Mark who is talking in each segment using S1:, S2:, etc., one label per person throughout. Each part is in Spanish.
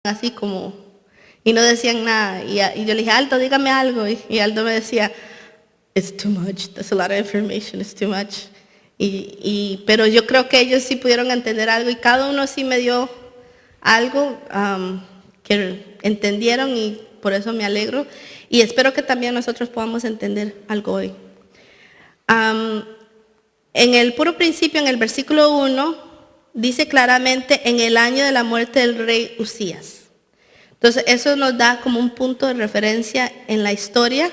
S1: así como, y no decían nada. Y yo le dije, Aldo, dígame algo. Y Aldo me decía, it's too much, that's a lot of information, it's too much. Pero yo creo que ellos sí pudieron entender algo y cada uno sí me dio algo que entendieron y por eso me alegro. Y espero que también nosotros podamos entender algo hoy. En el puro principio, en el versículo 1, dice claramente en el año de la muerte del rey Usías. Entonces eso nos da como un punto de referencia en la historia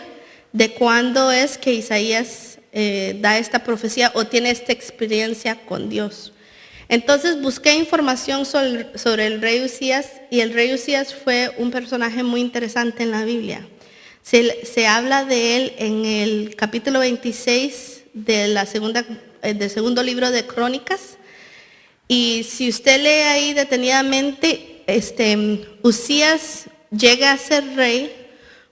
S1: de cuándo es que Isaías da esta profecía o tiene esta experiencia con Dios. Entonces busqué información sobre el rey Usías y el rey Usías fue un personaje muy interesante en la Biblia. Se habla de él en el capítulo 26 del segundo libro de Crónicas. Y si usted lee ahí detenidamente, Usías llega a ser rey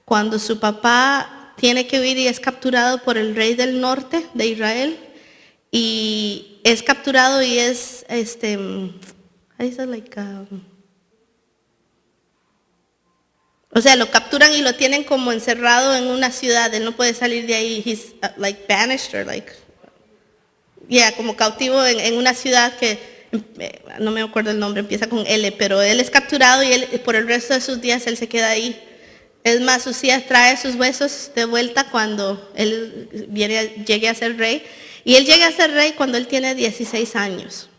S1: cuando su papá tiene que huir y es capturado por el rey del norte de Israel. Y es capturado y es, o sea, lo capturan y lo tienen como encerrado en una ciudad. Él no puede salir de ahí. He's banished or como cautivo en una ciudad que no me acuerdo el nombre, empieza con L, pero él es capturado y él, por el resto de sus días él se queda ahí. Es más, Usías trae sus huesos de vuelta cuando él llegue a ser rey. Y él llega a ser rey cuando él tiene 16 años.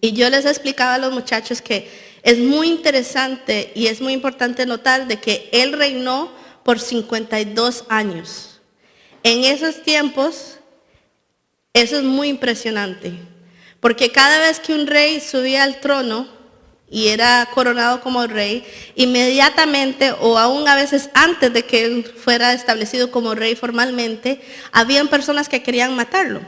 S1: Y yo les explicaba a los muchachos que es muy interesante y es muy importante notar de que él reinó por 52 años. En esos tiempos, eso es muy impresionante. Porque cada vez que un rey subía al trono y era coronado como rey, inmediatamente o aún a veces antes de que él fuera establecido como rey formalmente, habían personas que querían matarlo.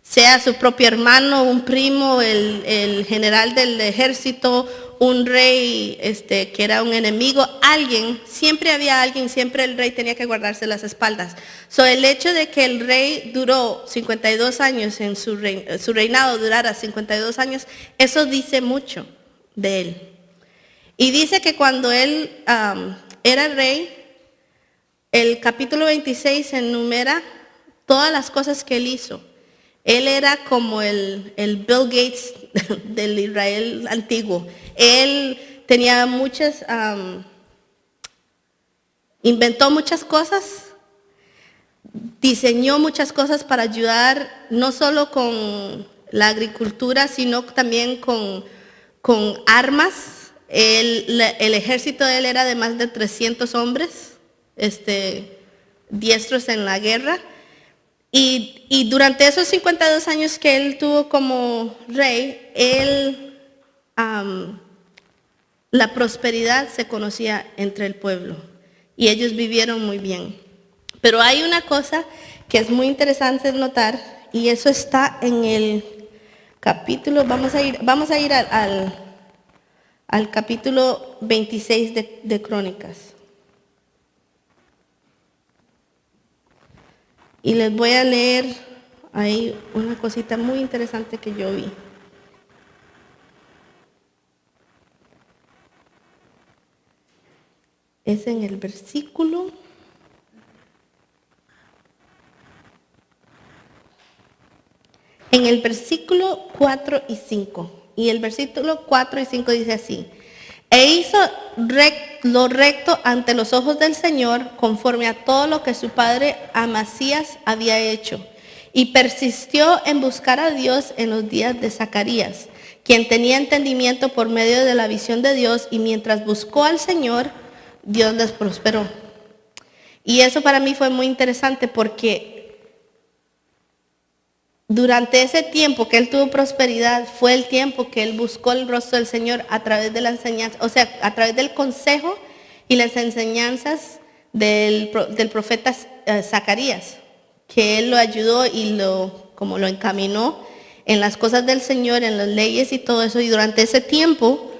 S1: Sea su propio hermano, un primo, el general del ejército, un rey que era un enemigo, alguien, siempre había alguien, siempre el rey tenía que guardarse las espaldas. El hecho de que el rey duró 52 años, en su reinado durara 52 años, eso dice mucho de él. Y dice que cuando él era rey, el capítulo 26 enumera todas las cosas que él hizo. Él era como el Bill Gates del Israel antiguo. Él tenía inventó muchas cosas, diseñó muchas cosas para ayudar no solo con la agricultura, sino también con armas. El ejército de él era de más de 300 hombres, diestros en la guerra. Y durante esos 52 años que él tuvo como rey, la prosperidad se conocía entre el pueblo y ellos vivieron muy bien. Pero hay una cosa que es muy interesante notar y eso está en el capítulo, vamos a ir al capítulo 26 de Crónicas. Y les voy a leer ahí una cosita muy interesante que yo vi. Es en el versículo. En el versículo 4 y 5. Y el versículo 4 y 5 dice así. E hizo lo recto ante los ojos del Señor, conforme a todo lo que su padre Amasías había hecho. Y persistió en buscar a Dios en los días de Zacarías, quien tenía entendimiento por medio de la visión de Dios, y mientras buscó al Señor, Dios les prosperó. Y eso para mí fue muy interesante porque durante ese tiempo que él tuvo prosperidad, fue el tiempo que él buscó el rostro del Señor a través de la enseñanza, o sea, a través del consejo y las enseñanzas del profeta Zacarías, que él lo ayudó y lo encaminó en las cosas del Señor, en las leyes y todo eso. Y durante ese tiempo,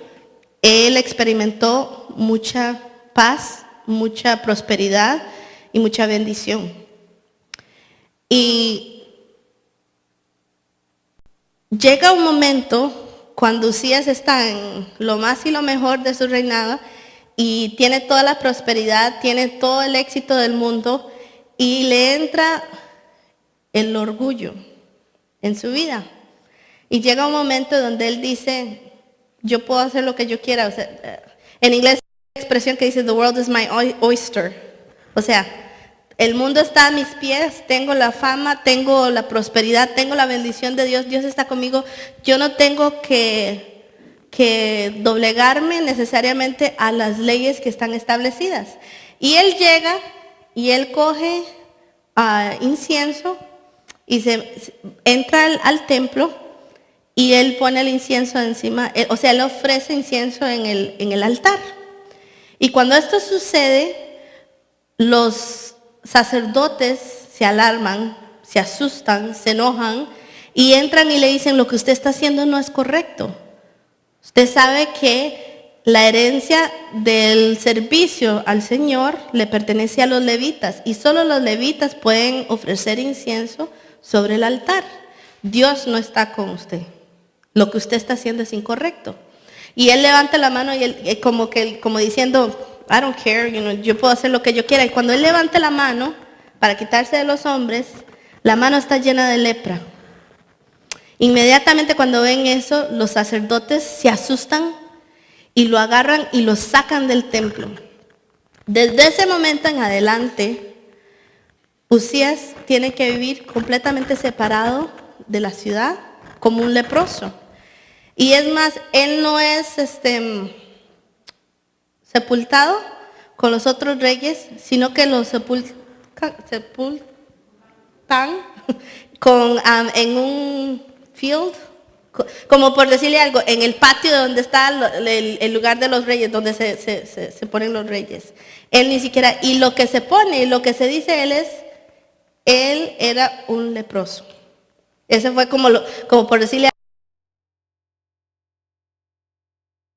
S1: él experimentó mucha paz, mucha prosperidad y mucha bendición. Y llega un momento cuando Usías está en lo más y lo mejor de su reinado y tiene toda la prosperidad, tiene todo el éxito del mundo y le entra el orgullo en su vida. Y llega un momento donde él dice, yo puedo hacer lo que yo quiera. O sea, en inglés hay una expresión que dice, the world is my oyster. O sea, el mundo está a mis pies, tengo la fama, tengo la prosperidad, tengo la bendición de Dios, Dios está conmigo. Yo no tengo que doblegarme necesariamente a las leyes que están establecidas. Y él llega y él coge incienso y entra al templo y él pone el incienso encima, o sea, él ofrece incienso en el altar. Y cuando esto sucede, los sacerdotes se alarman, se asustan, se enojan y entran y le dicen, lo que usted está haciendo no es correcto. Usted sabe que la herencia del servicio al Señor le pertenece a los levitas y solo los levitas pueden ofrecer incienso sobre el altar. Dios no está con usted. Lo que usted está haciendo es incorrecto. Y él levanta la mano y él, como diciendo, I don't care, yo puedo hacer lo que yo quiera. Y cuando él levanta la mano para quitarse de los hombres, la mano está llena de lepra. Inmediatamente cuando ven eso, los sacerdotes se asustan y lo agarran y lo sacan del templo. Desde ese momento en adelante, Usías tiene que vivir completamente separado de la ciudad como un leproso. Y es más, él no es sepultado con los otros reyes, sino que lo sepultan en un field, como por decirle algo, en el patio donde está el lugar de los reyes, donde se ponen los reyes. Él ni siquiera, y lo que se pone, lo que se dice él era un leproso. Ese fue como por decirle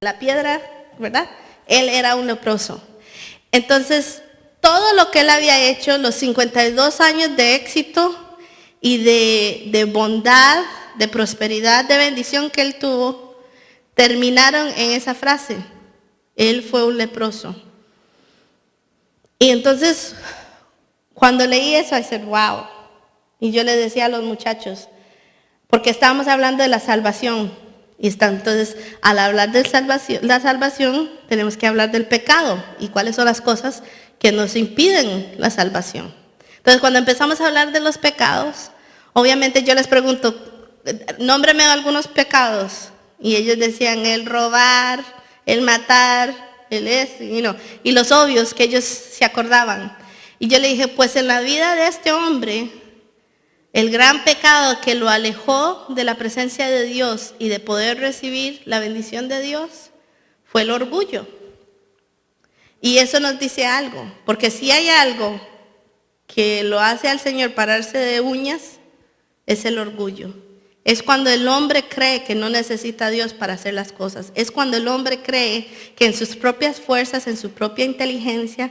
S1: la piedra, ¿verdad? Él era un leproso. Entonces, todo lo que él había hecho, los 52 años de éxito y de bondad, de prosperidad, de bendición que él tuvo, terminaron en esa frase. Él fue un leproso. Y entonces, cuando leí eso, I said, wow. Y yo le decía a los muchachos, porque estábamos hablando de la salvación. Y entonces, al hablar de la salvación, tenemos que hablar del pecado y cuáles son las cosas que nos impiden la salvación. Entonces, cuando empezamos a hablar de los pecados, obviamente yo les pregunto, nómbreme algunos pecados. Y ellos decían el robar, el matar, y los obvios que ellos se acordaban. Y yo le dije, pues en la vida de este hombre, el gran pecado que lo alejó de la presencia de Dios y de poder recibir la bendición de Dios fue el orgullo. Y eso nos dice algo, porque si hay algo que lo hace al Señor pararse de uñas, es el orgullo. Es cuando el hombre cree que no necesita a Dios para hacer las cosas. Es cuando el hombre cree que en sus propias fuerzas, en su propia inteligencia,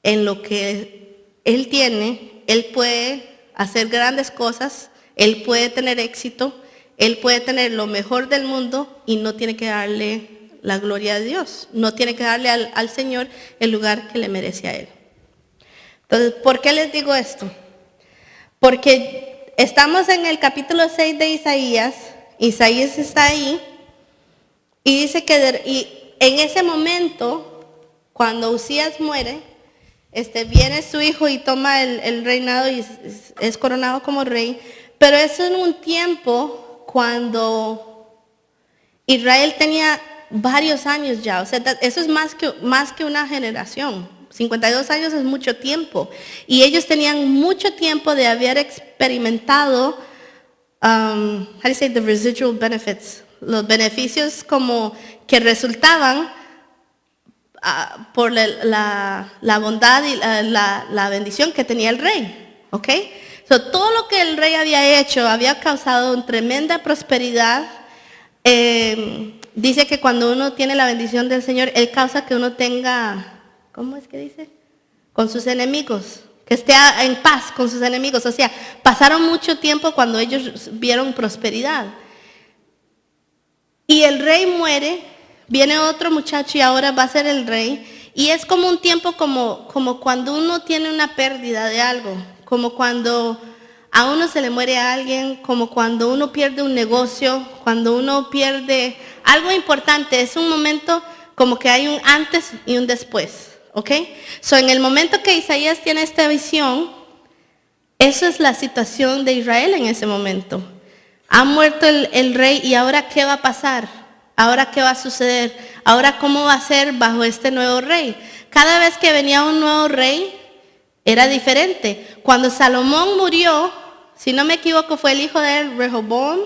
S1: en lo que él tiene, él puede hacer grandes cosas, él puede tener éxito, él puede tener lo mejor del mundo y no tiene que darle la gloria a Dios, no tiene que darle al Señor el lugar que le merece a él. Entonces, ¿por qué les digo esto? Porque estamos en el capítulo 6 de Isaías, Isaías está ahí y dice que en ese momento, cuando Usías muere, viene su hijo y toma el reinado y es coronado como rey, pero eso en un tiempo cuando Israel tenía varios años ya, o sea, eso es más que una generación. 52 años es mucho tiempo y ellos tenían mucho tiempo de haber experimentado the residual benefits, los beneficios como que resultaban por la bondad y la bendición que tenía el rey, ¿ok? Todo lo que el rey había hecho había causado una tremenda prosperidad. Dice que cuando uno tiene la bendición del Señor, Él causa que uno tenga, ¿cómo es que dice? Con sus enemigos, que esté en paz con sus enemigos. O sea, pasaron mucho tiempo cuando ellos vieron prosperidad. Y el rey muere, viene otro muchacho y ahora va a ser el rey. Y es como un tiempo como cuando uno tiene una pérdida de algo, como cuando a uno se le muere a alguien, como cuando uno pierde un negocio, cuando uno pierde algo importante. Es un momento como que hay un antes y un después, ¿ok? So, en el momento que Isaías tiene esta visión, eso es la situación de Israel en ese momento. Ha muerto el rey y ahora ¿qué va a pasar? ¿Ahora qué va a suceder? ¿Ahora cómo va a ser bajo este nuevo rey? Cada vez que venía un nuevo rey era diferente. Cuando Salomón murió, si no me equivoco fue el hijo de él, Rehoboam,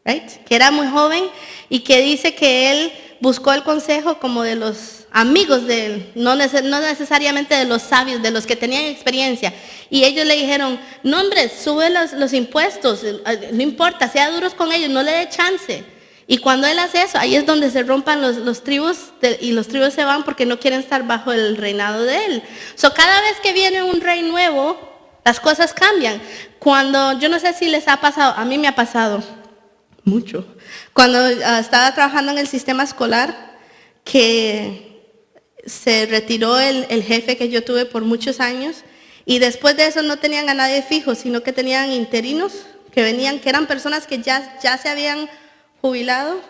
S1: right? Que era muy joven y que dice que él buscó el consejo como de los amigos de él, no necesariamente de los sabios, de los que tenían experiencia. Y ellos le dijeron, no hombre, sube los impuestos, no importa, sea duros con ellos, no le dé chance. Y cuando él hace eso, ahí es donde se rompan los tribus y los tribus se van porque no quieren estar bajo el reinado de él. So, cada vez que viene un rey nuevo, las cosas cambian. Cuando, yo no sé si les ha pasado, a mí me ha pasado mucho. Cuando estaba trabajando en el sistema escolar, que se retiró el jefe que yo tuve por muchos años y después de eso no tenían a nadie fijo, sino que tenían interinos que venían, que eran personas que ya se habían jubilado,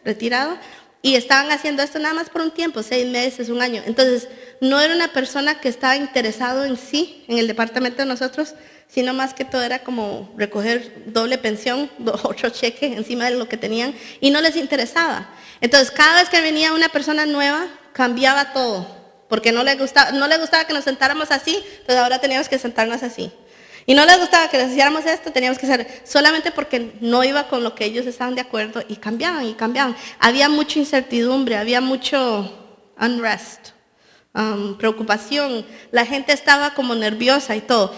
S1: retirado, y estaban haciendo esto nada más por un tiempo, 6 meses, un año. Entonces, no era una persona que estaba interesado en sí, en el departamento de nosotros, sino más que todo era como recoger doble pensión, otro cheque encima de lo que tenían, y no les interesaba. Entonces, cada vez que venía una persona nueva, cambiaba todo, porque no le gustaba que nos sentáramos así, entonces ahora teníamos que sentarnos así. Y no les gustaba que les hiciéramos esto, teníamos que hacer solamente porque no iba con lo que ellos estaban de acuerdo y cambiaban y cambiaban. Había mucha incertidumbre, había mucho unrest, preocupación, la gente estaba como nerviosa y todo.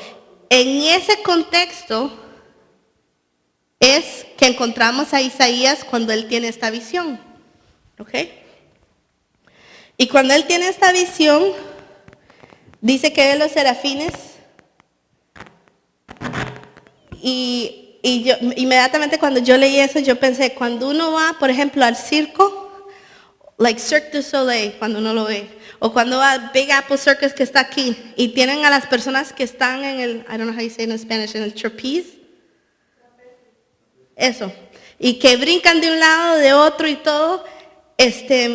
S1: En ese contexto es que encontramos a Isaías cuando él tiene esta visión, ¿ok? Y cuando él tiene esta visión, dice que ve los serafines y yo inmediatamente cuando yo leí eso, yo pensé, cuando uno va, por ejemplo, al circo, like Cirque du Soleil, cuando uno lo ve, o cuando va a Big Apple Circus que está aquí, y tienen a las personas que están en el, I don't know how you say it in Spanish, en el trapeze, eso, y que brincan de un lado, de otro y todo,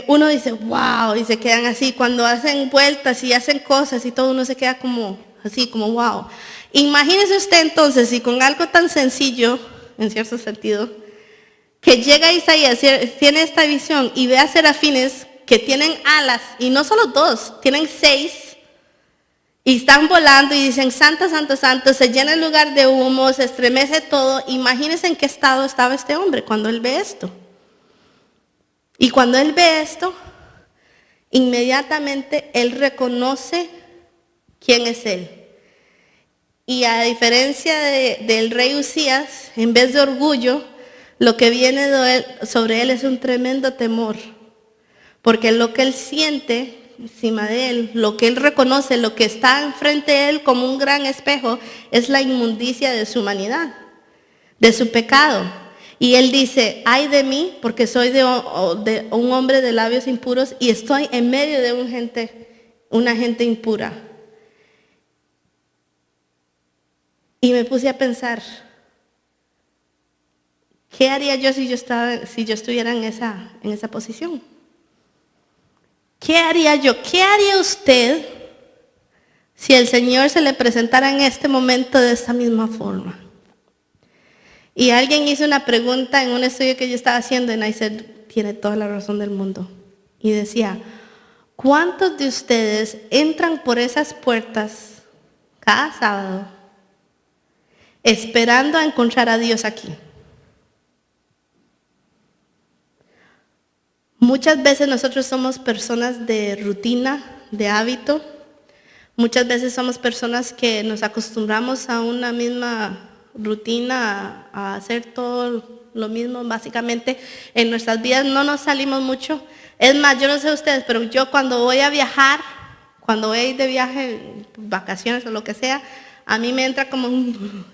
S1: uno dice, wow, y se quedan así, cuando hacen vueltas y hacen cosas y todo, uno se queda como así, como wow. Imagínese usted entonces, si con algo tan sencillo, en cierto sentido, que llega Isaías, tiene esta visión y ve a serafines que tienen alas, y no solo 2, tienen 6, y están volando y dicen, santo, santo, santo, se llena el lugar de humo, se estremece todo. Imagínense en qué estado estaba este hombre cuando él ve esto. Y cuando él ve esto, inmediatamente él reconoce quién es él. Y a diferencia del rey Usías, en vez de orgullo, lo que viene sobre él es un tremendo temor. Porque lo que él siente encima de él, lo que él reconoce, lo que está enfrente de él como un gran espejo, es la inmundicia de su humanidad, de su pecado. Y él dice, ay de mí, porque soy de un hombre de labios impuros y estoy en medio de una gente impura. Y me puse a pensar, ¿qué haría yo si yo estuviera en esa posición? ¿Qué haría yo? ¿Qué haría usted si el Señor se le presentara en este momento de esta misma forma? Y alguien hizo una pregunta en un estudio que yo estaba haciendo y I said, tiene toda la razón del mundo. Y decía, ¿cuántos de ustedes entran por esas puertas cada sábado esperando a encontrar a Dios aquí? Muchas veces nosotros somos personas de rutina, de hábito. Muchas veces somos personas que nos acostumbramos a una misma rutina, a hacer todo lo mismo básicamente. En nuestras vidas no nos salimos mucho. Es más, yo no sé ustedes, pero yo cuando voy a viajar, cuando voy a ir de viaje, vacaciones o lo que sea, a mí me entra como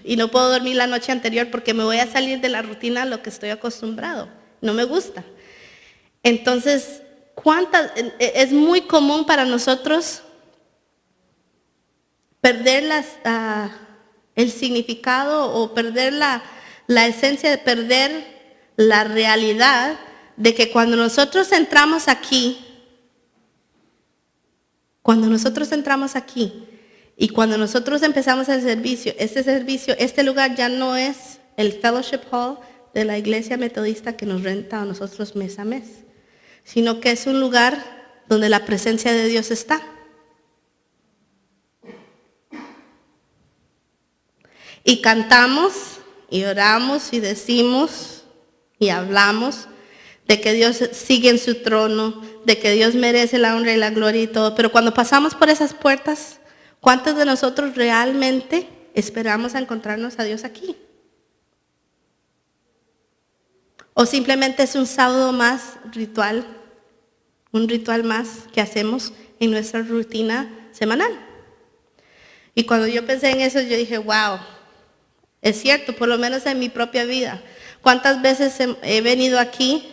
S1: y no puedo dormir la noche anterior porque me voy a salir de la rutina a lo que estoy acostumbrado. no me gusta. Entonces, es muy común para nosotros perder el significado o perder la esencia, de perder la realidad de que cuando nosotros entramos aquí y cuando nosotros empezamos el servicio, este lugar ya no es el fellowship hall de la iglesia metodista que nos renta a nosotros mes a mes, sino que es un lugar donde la presencia de Dios está. Y cantamos y oramos y decimos y hablamos de que Dios sigue en su trono, de que Dios merece la honra y la gloria y todo. Pero cuando pasamos por esas puertas, ¿cuántos de nosotros realmente esperamos a encontrarnos a Dios aquí? ¿O simplemente es un sábado más ritual, un ritual más que hacemos en nuestra rutina semanal? Y cuando yo pensé en eso, yo dije, wow, es cierto, por lo menos en mi propia vida. ¿Cuántas veces he venido aquí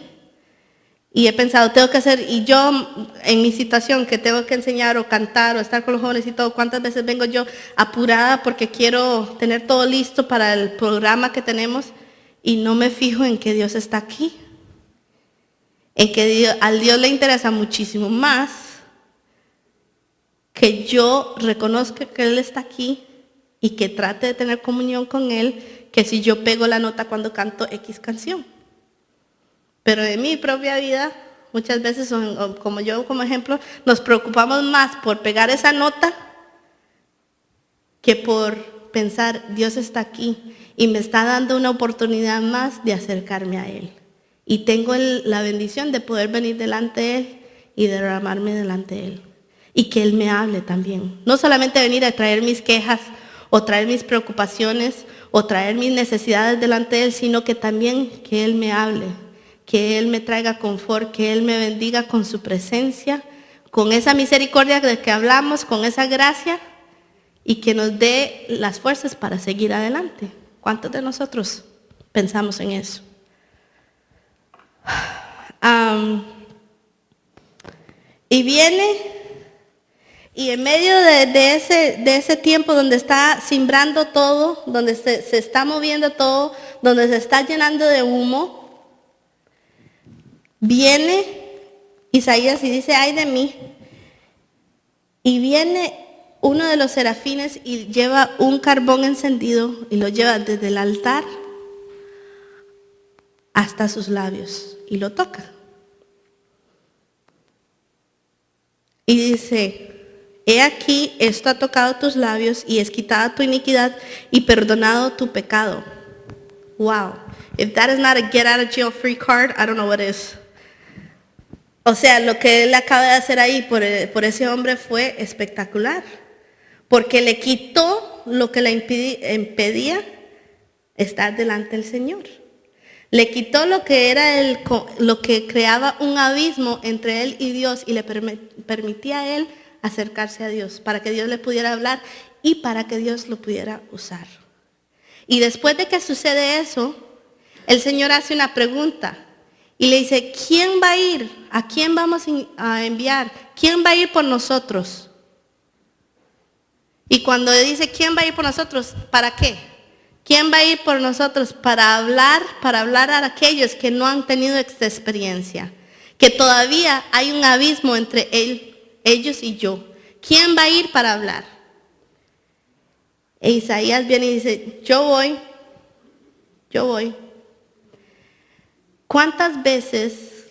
S1: y he pensado, tengo que hacer, y yo en mi situación que tengo que enseñar o cantar o estar con los jóvenes y todo, ¿cuántas veces vengo yo apurada porque quiero tener todo listo para el programa que tenemos y no me fijo en que Dios está aquí? En que al Dios le interesa muchísimo más que yo reconozca que Él está aquí y que trate de tener comunión con Él, que si yo pego la nota cuando canto X canción. Pero en mi propia vida, muchas veces, como yo como ejemplo, nos preocupamos más por pegar esa nota que por pensar, Dios está aquí y me está dando una oportunidad más de acercarme a Él. Y tengo la bendición de poder venir delante de Él y derramarme delante de Él. Y que Él me hable también. No solamente venir a traer mis quejas o traer mis preocupaciones o traer mis necesidades delante de Él, sino que también que Él me hable, que Él me traiga confort, que Él me bendiga con su presencia, con esa misericordia de que hablamos, con esa gracia y que nos dé las fuerzas para seguir adelante. ¿Cuántos de nosotros pensamos en eso? Y viene... Y en medio de ese tiempo donde está simbrando todo, donde se está moviendo todo, donde se está llenando de humo, viene Isaías y dice, ay de mí. Y viene uno de los serafines y lleva un carbón encendido y lo lleva desde el altar hasta sus labios y lo toca. Y dice, he aquí, esto ha tocado tus labios y es quitada tu iniquidad y perdonado tu pecado. Wow. If that is not a get out of jail free card, I don't know what is. O sea, lo que él acaba de hacer ahí por ese hombre fue espectacular. Porque le quitó lo que le impedía estar delante del Señor. Le quitó lo que era lo que creaba un abismo entre él y Dios y le permitía a él acercarse a Dios, para que Dios le pudiera hablar y para que Dios lo pudiera usar. Y después de que sucede eso, el Señor hace una pregunta y le dice, ¿quién va a ir? ¿A quién vamos a enviar? ¿Quién va a ir por nosotros? Y cuando dice, ¿quién va a ir por nosotros? ¿Para qué? ¿Quién va a ir por nosotros? Para hablar a aquellos que no han tenido esta experiencia, que todavía hay un abismo entre ellos y yo. ¿Quién va a ir para hablar? E Isaías viene y dice, yo voy. ¿Cuántas veces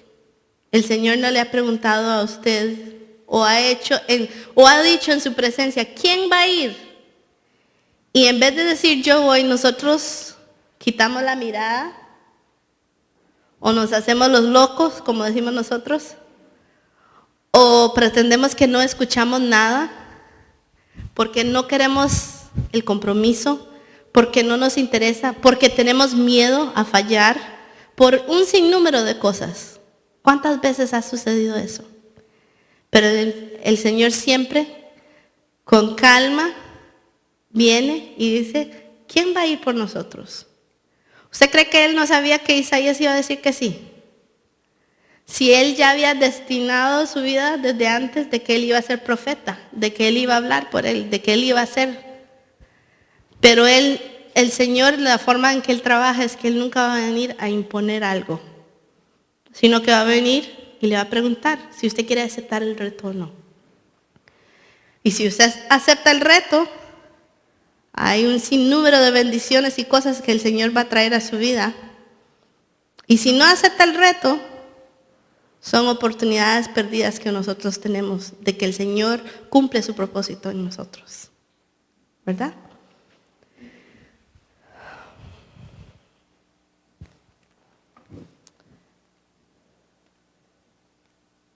S1: el Señor no le ha preguntado a usted o ha dicho en su presencia, ¿quién va a ir? Y en vez de decir yo voy, nosotros quitamos la mirada o nos hacemos los locos, como decimos nosotros, o pretendemos que no escuchamos nada porque no queremos el compromiso, porque no nos interesa, porque tenemos miedo a fallar, por un sinnúmero de cosas. ¿Cuántas veces ha sucedido eso? Pero el Señor siempre, con calma, viene y dice, ¿quién va a ir por nosotros? ¿Usted cree que Él no sabía que Isaías iba a decir que sí? Si él ya había destinado su vida desde antes de que él iba a ser profeta, de que él iba a hablar por él, de que él iba a ser. Pero él, el Señor, la forma en que él trabaja es que él nunca va a venir a imponer algo, sino que va a venir y le va a preguntar si usted quiere aceptar el reto o no. Y si usted acepta el reto, hay un sinnúmero de bendiciones y cosas que el Señor va a traer a su vida. Y si no acepta el reto, son oportunidades perdidas que nosotros tenemos de que el Señor cumple su propósito en nosotros. ¿Verdad?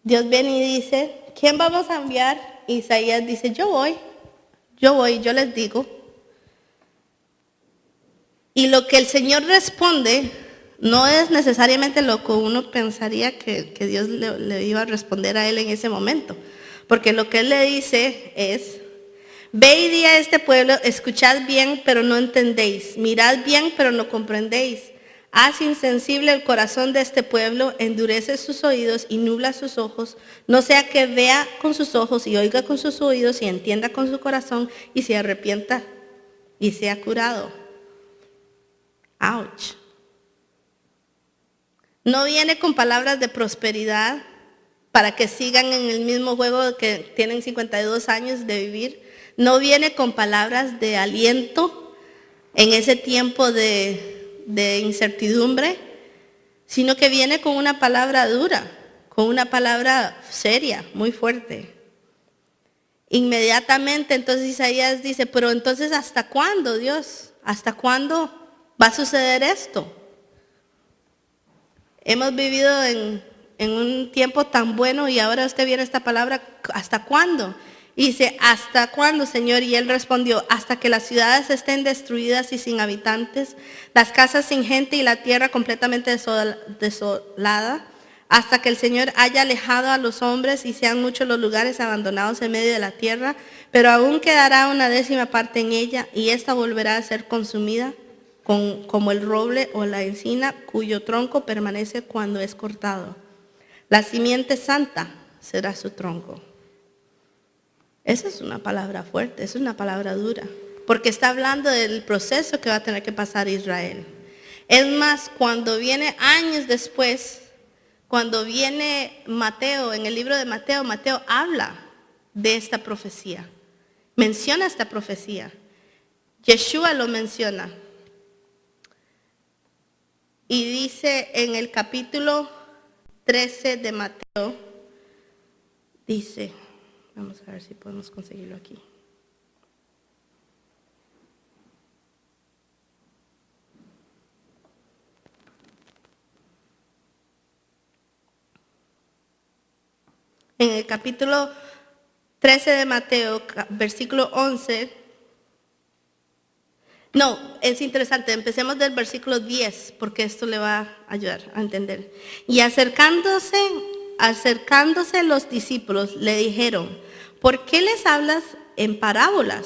S1: Dios viene y dice, ¿quién vamos a enviar? Isaías dice, yo voy, yo les digo. Y lo que el Señor responde no es necesariamente lo que uno pensaría que Dios le iba a responder a él en ese momento. Porque lo que él le dice es, ve y di a este pueblo, escuchad bien, pero no entendéis. Mirad bien, pero no comprendéis. Haz insensible el corazón de este pueblo, endurece sus oídos y nubla sus ojos, no sea que vea con sus ojos y oiga con sus oídos y entienda con su corazón y se arrepienta y sea curado. Ouch. No viene con palabras de prosperidad para que sigan en el mismo juego que tienen 52 años de vivir. No viene con palabras de aliento en ese tiempo de incertidumbre, sino que viene con una palabra dura, con una palabra seria, muy fuerte. Inmediatamente entonces Isaías dice, pero entonces ¿hasta cuándo, Dios? ¿Hasta cuándo va a suceder esto? Hemos vivido en un tiempo tan bueno y ahora usted viene esta palabra, ¿hasta cuándo? Y dice, ¿hasta cuándo, Señor? Y él respondió, hasta que las ciudades estén destruidas y sin habitantes, las casas sin gente y la tierra completamente desolada, hasta que el Señor haya alejado a los hombres y sean muchos los lugares abandonados en medio de la tierra, pero aún quedará una 10ª parte en ella y ésta volverá a ser consumida como el roble o la encina cuyo tronco permanece cuando es cortado. La simiente santa será su tronco. Esa es una palabra fuerte, es una palabra dura, porque está hablando del proceso que va a tener que pasar Israel. Es más, cuando viene años después, cuando viene Mateo, en el libro de Mateo, Mateo habla de esta profecía, menciona esta profecía. Yeshua lo menciona. Y dice en el capítulo 13 de Mateo, dice, vamos a ver si podemos conseguirlo aquí. En el capítulo 13 de Mateo, versículo 11. No, es interesante, empecemos del versículo 10, porque esto le va a ayudar a entender. Y acercándose los discípulos le dijeron, ¿por qué les hablas en parábolas?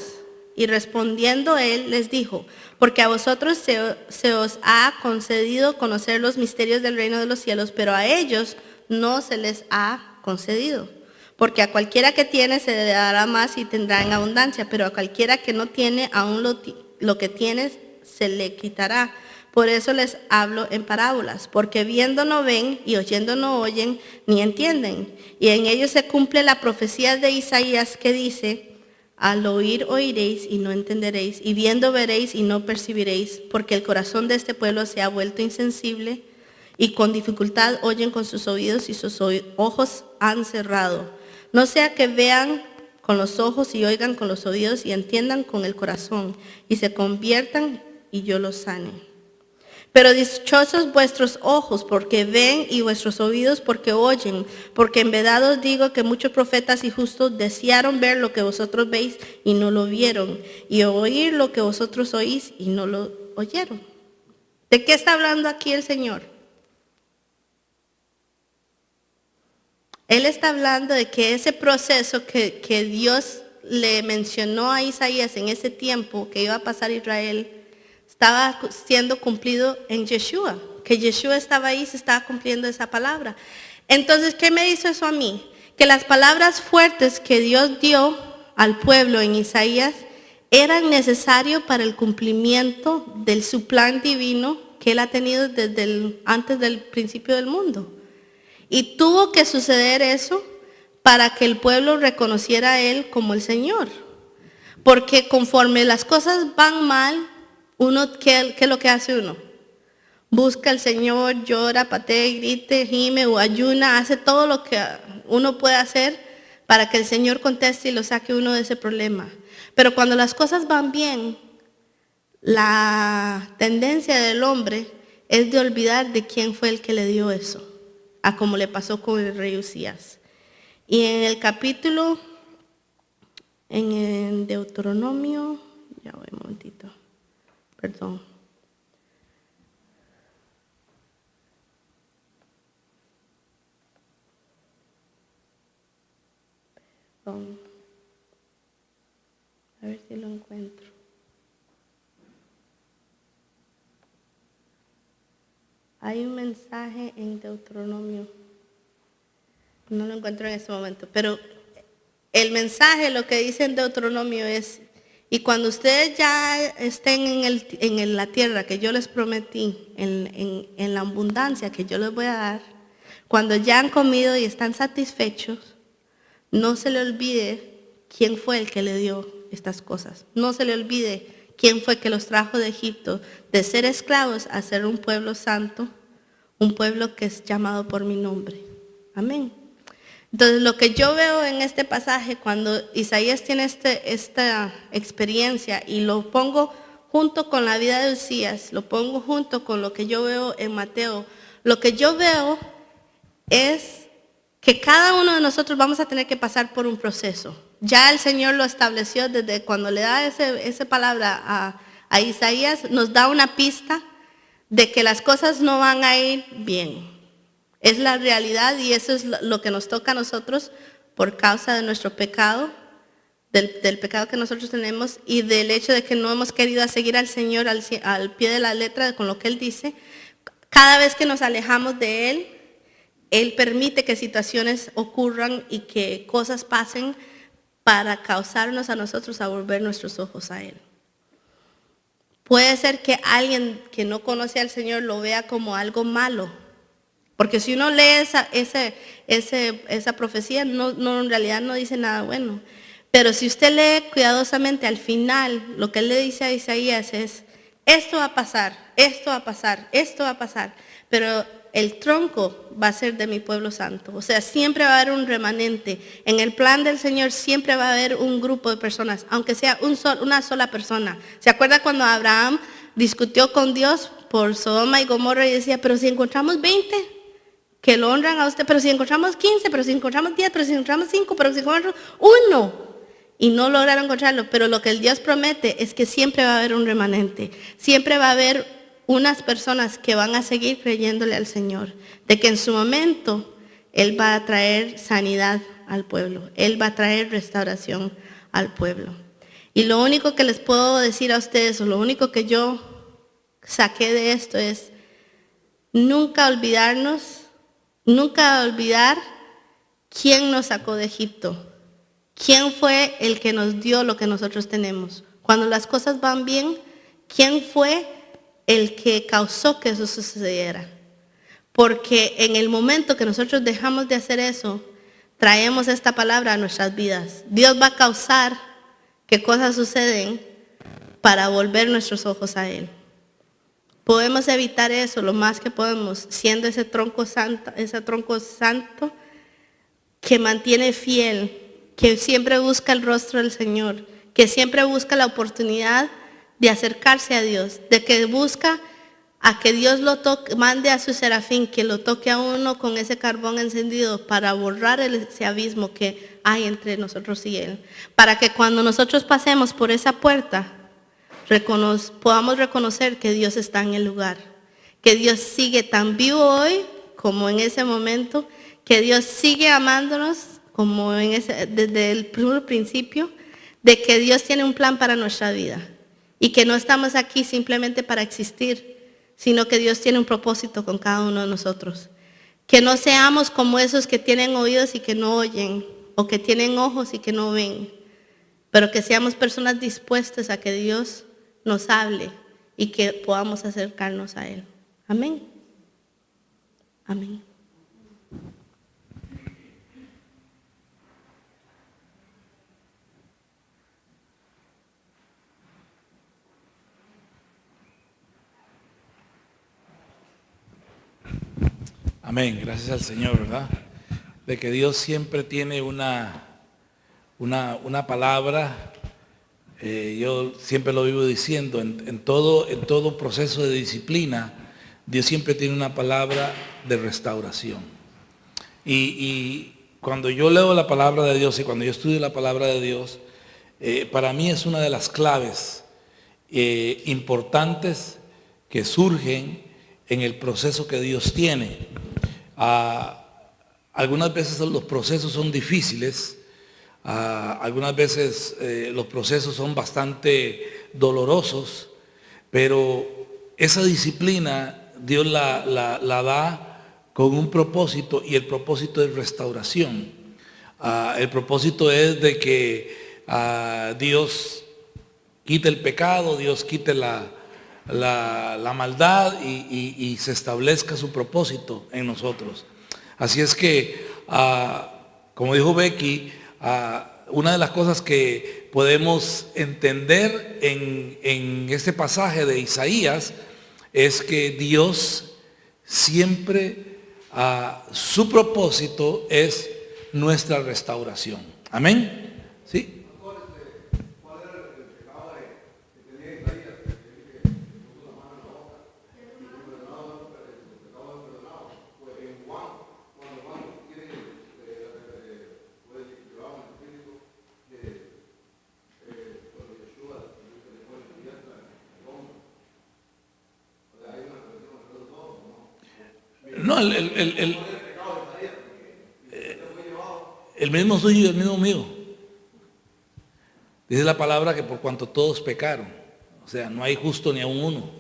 S1: Y respondiendo él les dijo, porque a vosotros se os ha concedido conocer los misterios del reino de los cielos, pero a ellos no se les ha concedido. Porque a cualquiera que tiene se le dará más y tendrá en abundancia, pero a cualquiera que no tiene, aún lo que tiene se le quitará. Por eso les hablo en parábolas, porque viendo no ven y oyendo no oyen ni entienden. Y en ellos se cumple la profecía de Isaías que dice, al oír oiréis y no entenderéis, y viendo veréis y no percibiréis, porque el corazón de este pueblo se ha vuelto insensible y con dificultad oyen con sus oídos y sus ojos han cerrado. No sea que vean con los ojos y oigan con los oídos y entiendan con el corazón y se conviertan y yo los sane. Pero dichosos vuestros ojos porque ven y vuestros oídos porque oyen, porque en verdad os digo que muchos profetas y justos desearon ver lo que vosotros veis y no lo vieron, y oír lo que vosotros oís y no lo oyeron. ¿De qué está hablando aquí el Señor? Él está hablando de que ese proceso que Dios le mencionó a Isaías en ese tiempo que iba a pasar Israel, estaba siendo cumplido en Yeshua, que Yeshua estaba ahí, se estaba cumpliendo esa palabra. Entonces, ¿qué me hizo eso a mí? Que las palabras fuertes que Dios dio al pueblo en Isaías eran necesarios para el cumplimiento de su plan divino que Él ha tenido desde antes del principio del mundo. Y tuvo que suceder eso para que el pueblo reconociera a Él como el Señor. Porque conforme las cosas van mal, ¿qué es lo que hace uno? Busca al Señor, llora, patea, grite, gime o ayuna, hace todo lo que uno puede hacer para que el Señor conteste y lo saque uno de ese problema. Pero cuando las cosas van bien, la tendencia del hombre es de olvidar de quién fue el que le dio eso, a como le pasó con el rey Usías. Y en el capítulo, en el Deuteronomio, ya voy un momentito, perdón. A ver si lo encuentro. Hay un mensaje en Deuteronomio. No lo encuentro en este momento, pero el mensaje, lo que dice en Deuteronomio es, y cuando ustedes ya estén en la tierra que yo les prometí, en la abundancia que yo les voy a dar, cuando ya han comido y están satisfechos, no se le olvide quién fue el que le dio estas cosas. No se le olvide quién fue que los trajo de Egipto, de ser esclavos a ser un pueblo santo, un pueblo que es llamado por mi nombre. Amén. Entonces, lo que yo veo en este pasaje, cuando Isaías tiene esta experiencia y lo pongo junto con la vida de Usías, lo pongo junto con lo que yo veo en Mateo, lo que yo veo es que cada uno de nosotros vamos a tener que pasar por un proceso. Ya el Señor lo estableció desde cuando le da esa palabra a Isaías, nos da una pista de que las cosas no van a ir bien. Es la realidad y eso es lo que nos toca a nosotros por causa de nuestro pecado, del pecado que nosotros tenemos y del hecho de que no hemos querido seguir al Señor al pie de la letra con lo que Él dice. Cada vez que nos alejamos de Él, Él permite que situaciones ocurran y que cosas pasen para causarnos a nosotros a volver nuestros ojos a Él. Puede ser que alguien que no conoce al Señor lo vea como algo malo, porque si uno lee esa profecía, no, en realidad no dice nada bueno. Pero si usted lee cuidadosamente al final, lo que Él le dice a Isaías es, esto va a pasar, esto va a pasar, esto va a pasar, pero el tronco va a ser de mi pueblo santo. O sea, siempre va a haber un remanente. En el plan del Señor siempre va a haber un grupo de personas, aunque sea una sola persona. ¿Se acuerda cuando Abraham discutió con Dios por Sodoma y Gomorra y decía, pero si encontramos 20 que lo honran a usted, pero si encontramos 15, pero si encontramos 10, pero si encontramos 5, pero si encontramos 1? Y no lograron encontrarlo, pero lo que el Dios promete es que siempre va a haber un remanente. Siempre va a haber unas personas que van a seguir creyéndole al Señor, de que en su momento Él va a traer sanidad al pueblo, Él va a traer restauración al pueblo. Y lo único que les puedo decir a ustedes, o lo único que yo saqué de esto es nunca olvidar quién nos sacó de Egipto, quién fue el que nos dio lo que nosotros tenemos. Cuando las cosas van bien, ¿quién fue el que causó que eso sucediera? Porque en el momento que nosotros dejamos de hacer eso, traemos esta palabra a nuestras vidas. Dios va a causar que cosas suceden para volver nuestros ojos a Él. Podemos evitar eso lo más que podemos, siendo ese tronco santo que mantiene fiel, que siempre busca el rostro del Señor, que siempre busca la oportunidad de acercarse a Dios, de que busca a que Dios lo toque, mande a su serafín, que lo toque a uno con ese carbón encendido para borrar ese abismo que hay entre nosotros y Él. Para que cuando nosotros pasemos por esa puerta, podamos reconocer que Dios está en el lugar, que Dios sigue tan vivo hoy como en ese momento, que Dios sigue amándonos como desde el primer principio, de que Dios tiene un plan para nuestra vida y que no estamos aquí simplemente para existir, sino que Dios tiene un propósito con cada uno de nosotros. Que no seamos como esos que tienen oídos y que no oyen, o que tienen ojos y que no ven, pero que seamos personas dispuestas a que Dios nos hable y que podamos acercarnos a Él. Amén. Amén.
S2: Amén, gracias al Señor, ¿verdad? De que Dios siempre tiene una palabra. Yo siempre lo vivo diciendo, en todo proceso de disciplina, Dios siempre tiene una palabra de restauración. Y cuando yo leo la palabra de Dios y cuando yo estudio la palabra de Dios, para mí es una de las claves importantes que surgen en el proceso que Dios tiene. Algunas veces los procesos son difíciles, algunas veces los procesos son bastante dolorosos, pero esa disciplina Dios la da con un propósito, y el propósito es restauración. El propósito es de que Dios quite el pecado, Dios quite la maldad y se establezca su propósito en nosotros. Así es que, como dijo Becky, una de las cosas que podemos entender en este pasaje de Isaías es que Dios siempre, su propósito es nuestra restauración. Amén. ¿Sí? No, el mismo suyo y el mismo mío. Dice la palabra que por cuanto todos pecaron, o sea, no hay justo ni aun uno.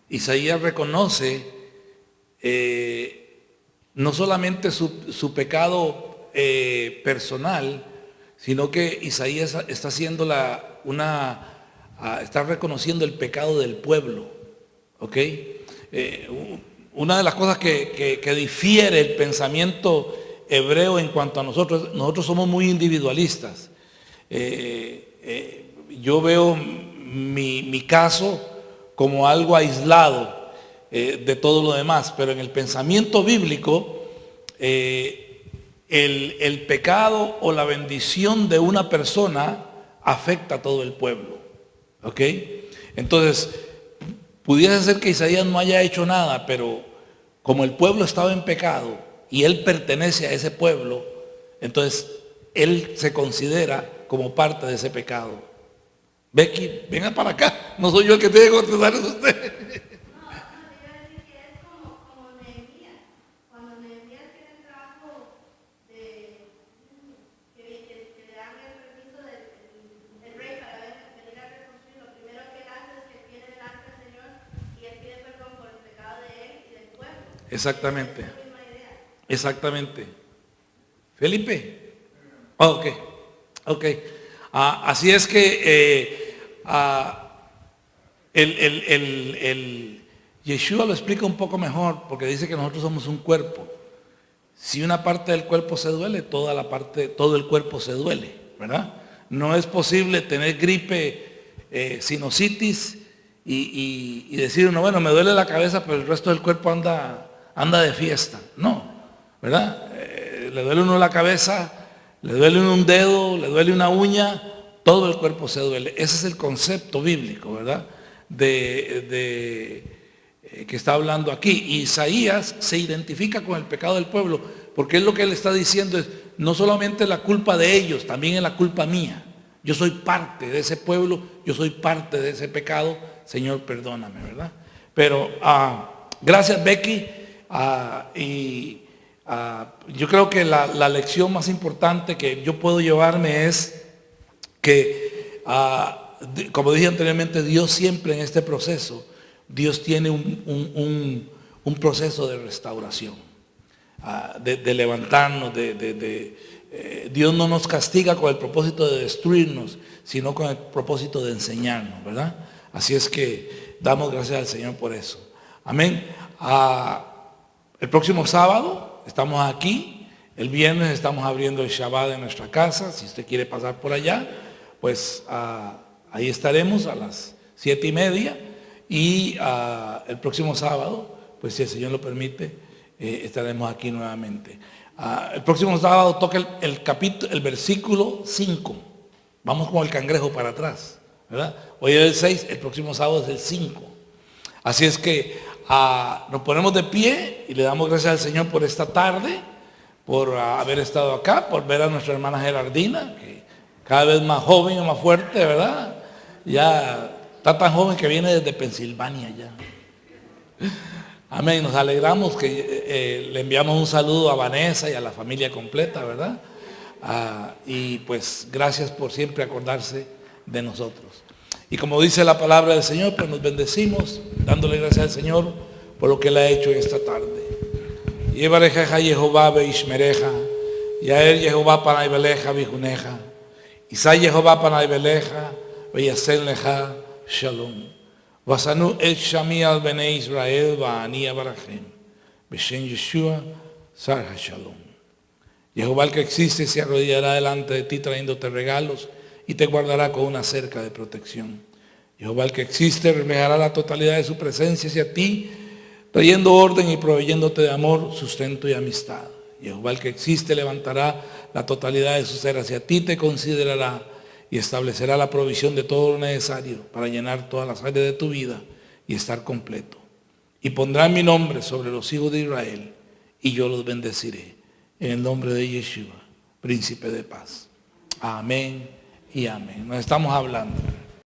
S2: Isaías reconoce no solamente su pecado personal, sino que Isaías está haciendo está reconociendo el pecado del pueblo. ¿Ok? Una de las cosas que difiere el pensamiento hebreo en cuanto a nosotros somos muy individualistas. Yo veo mi caso como algo aislado de todo lo demás, pero en el pensamiento bíblico, el pecado o la bendición de una persona afecta a todo el pueblo. ¿Ok? Entonces, pudiera ser que Isaías no haya hecho nada, pero como el pueblo estaba en pecado y él pertenece a ese pueblo, entonces él se considera como parte de ese pecado. Becky, venga para acá, no soy yo el que tiene que contestar, es usted. Exactamente. Exactamente. Felipe. Ok. Así es que el Yeshua lo explica un poco mejor, porque dice que nosotros somos un cuerpo. Si una parte del cuerpo se duele, todo el cuerpo se duele, ¿verdad? No es posible tener gripe, sinusitis y decir uno, bueno, me duele la cabeza, pero el resto del cuerpo anda de fiesta. No, ¿verdad? Le duele uno la cabeza, le duele uno un dedo, le duele una uña, todo el cuerpo se duele. Ese es el concepto bíblico, ¿verdad? Que está hablando aquí. Isaías se identifica con el pecado del pueblo, porque es lo que él está diciendo, es no solamente la culpa de ellos, también es la culpa mía. Yo soy parte de ese pueblo, yo soy parte de ese pecado. Señor, perdóname, ¿verdad? Pero gracias, Becky. Yo creo que la lección más importante que yo puedo llevarme es que, como dije anteriormente, Dios siempre en este proceso, Dios tiene un proceso de restauración, de levantarnos, Dios no nos castiga con el propósito de destruirnos, sino con el propósito de enseñarnos, ¿verdad? Así es que damos gracias al Señor por eso. Amén. El próximo sábado estamos aquí. El viernes estamos abriendo el Shabbat en nuestra casa. Si usted quiere pasar por allá, pues ahí estaremos a las 7:30. Y el próximo sábado, pues si el Señor lo permite, estaremos aquí nuevamente. El próximo sábado toca el versículo 5. Vamos con el cangrejo para atrás, ¿verdad? Hoy es el 6, el próximo sábado es el 5. Así es que nos ponemos de pie y le damos gracias al Señor por esta tarde, por haber estado acá, por ver a nuestra hermana Gerardina, que cada vez más joven y más fuerte, ¿verdad? Ya está tan joven que viene desde Pensilvania ya. Amén, nos alegramos que le enviamos un saludo a Vanessa y a la familia completa, ¿verdad? Y pues gracias por siempre acordarse de nosotros. Y como dice la palabra del Señor, pues nos bendecimos, dándole gracias al Señor por lo que Él ha hecho en esta tarde. Yevarejeja Jehová beishmereja, Yael Jehová panaibeleja bijuneja, Isai Jehová panaibeleja, beyasenleja shalom. Vasanu el Shami al Bene Israel Baani Abarachem, Beshen Yeshua Sarha Shalom. Jehová el que existe se arrodillará delante de ti trayéndote regalos y te guardará con una cerca de protección. Jehová el que existe reflejará la totalidad de su presencia hacia ti, trayendo orden y proveyéndote de amor, sustento y amistad. Jehová el que existe levantará la totalidad de su ser hacia ti, te considerará y establecerá la provisión de todo lo necesario para llenar todas las áreas de tu vida y estar completo. Y pondrá mi nombre sobre los hijos de Israel y yo los bendeciré. En el nombre de Yeshua, príncipe de paz. Amén y amén. Nos estamos hablando.